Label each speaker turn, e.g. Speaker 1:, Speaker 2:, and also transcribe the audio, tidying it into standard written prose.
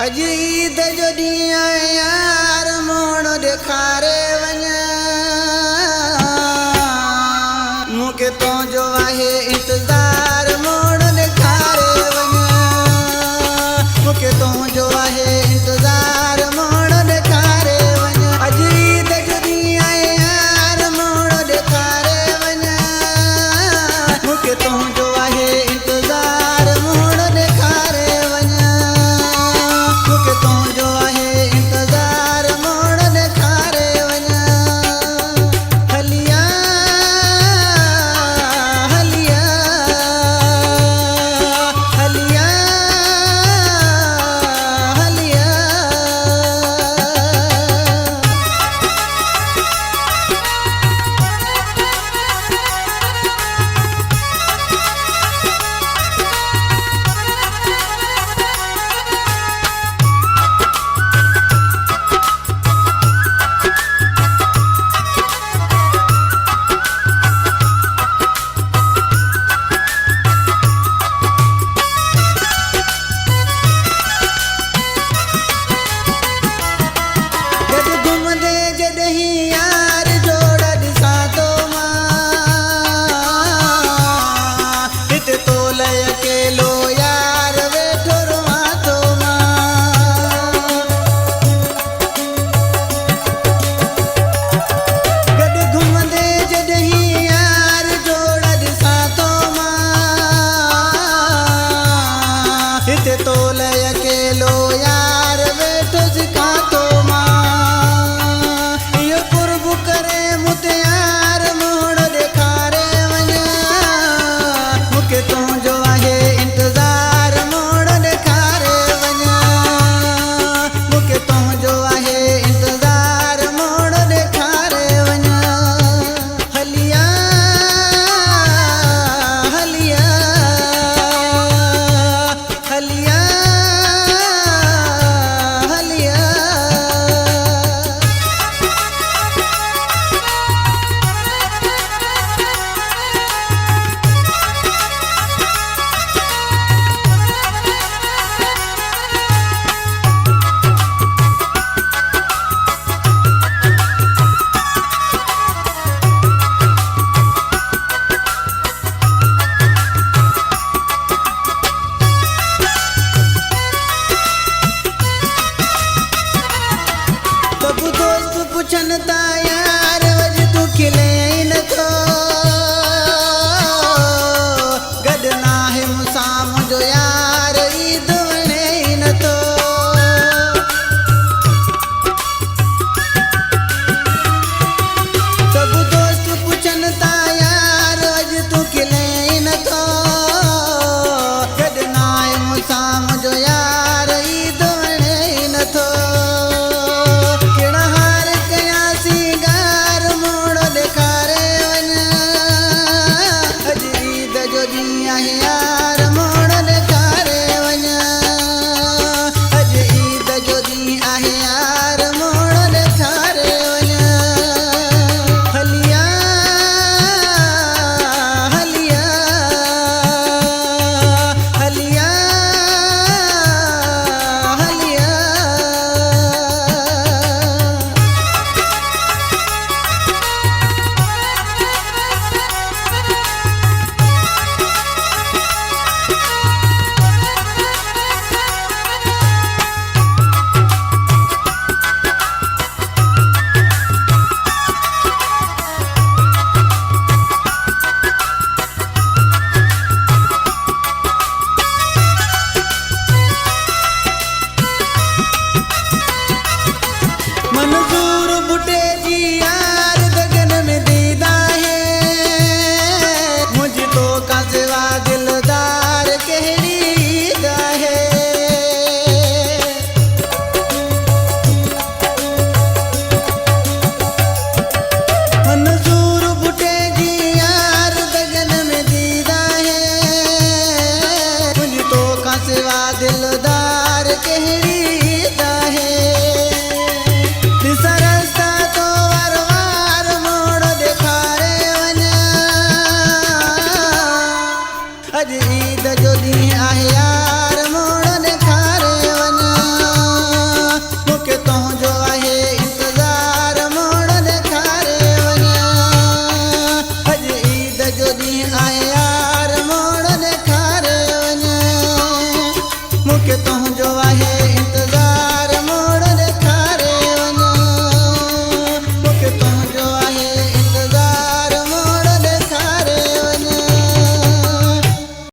Speaker 1: अॼु ईद जो ॾींहुं आहे यार मोड़ ॾेखारे वञ मूंखे तुंहिंजो आहे इंतज़ार मोड़ ॾेखारे वञ मूंखे तुंहिंजो आहे इंतज़ार मोड़ ॾेखारे वञ अॼु ईद जो ॾींहुं आहे यार मोड़ ॾेखारे वञ मूंखे तुंहिंजो आहे इंतज़ार मोड़ ॾेखारे वञ मूंखे तुंहिंजो आहे इंतज़ार मोड़ ॾेखारे वञ हलिया हलिया हलिया हलिया यार वज तू खिले नथो गॾु नाहे मूंसां मुंहिंजो यार ईद वणे नथो सभु दोस्त पुछनि था यार वज तू खिले नथो गॾु नाहे मूंसां मुंहिंजो यार ईद वणे नथो मंजूर बुटे जी यार दगन में दीदा है मुझ तो का सिवा दिलदार कहड़ी दा है मंजूर बुटे जी यार दगन में दीदा है मुझ तो का सिवा दिलदार कहड़ी दा है सरस्ता तो वार वार मोड़ ॾेखारे वञ अॼु ईद जो ॾींहुं आहे यार